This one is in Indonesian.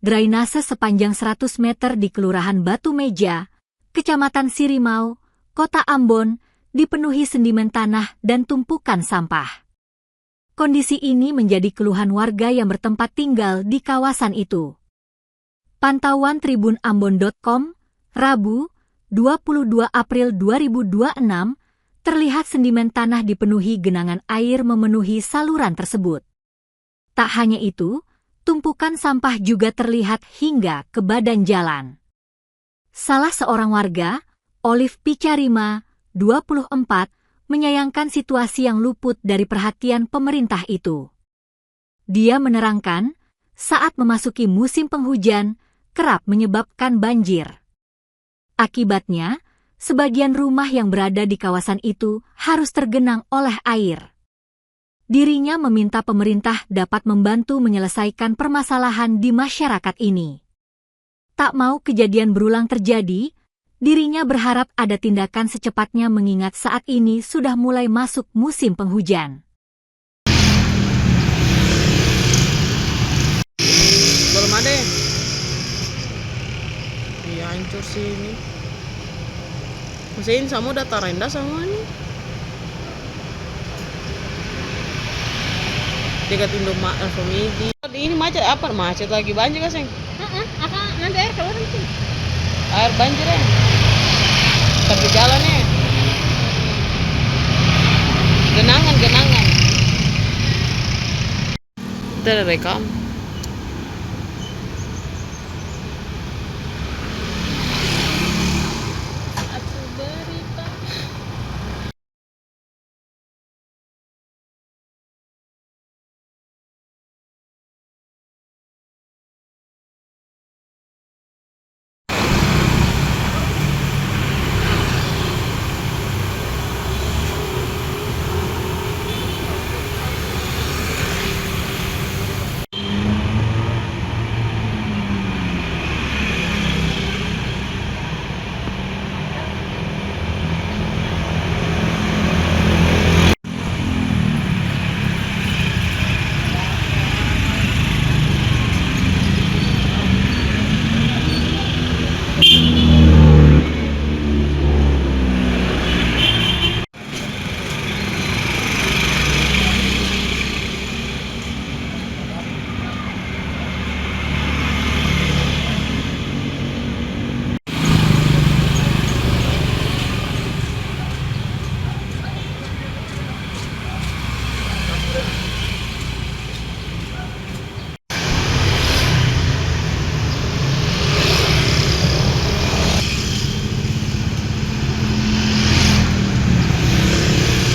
drainase sepanjang 100 meter di Kelurahan Batu Meja, Kecamatan Sirimau, Kota Ambon, dipenuhi sedimen tanah dan tumpukan sampah. Kondisi ini menjadi keluhan warga yang bertempat tinggal di kawasan itu. Pantauan tribunambon.com, Rabu, 22 April 2026, terlihat sedimen tanah dipenuhi genangan air memenuhi saluran tersebut. Tak hanya itu, tumpukan sampah juga terlihat hingga ke badan jalan. Salah seorang warga, Olive Picarima, 24, menyayangkan situasi yang luput dari perhatian pemerintah itu. Dia menerangkan, saat memasuki musim penghujan, kerap menyebabkan banjir. Akibatnya, sebagian rumah yang berada di kawasan itu harus tergenang oleh air. Dirinya meminta pemerintah dapat membantu menyelesaikan permasalahan di masyarakat ini. Tak mau kejadian berulang terjadi, dirinya berharap ada tindakan secepatnya mengingat saat ini sudah mulai masuk musim penghujan. Belum ada ya? Iya, hancur sih ini. Mesin sama udah rendah sama nih. Dekat Indomaret. Ini macet apa? Macet lagi banjir kan, Seng? Apa nanti air keluar nanti? Air banjir ya. Tapi jalannya genangan. Kita rekam.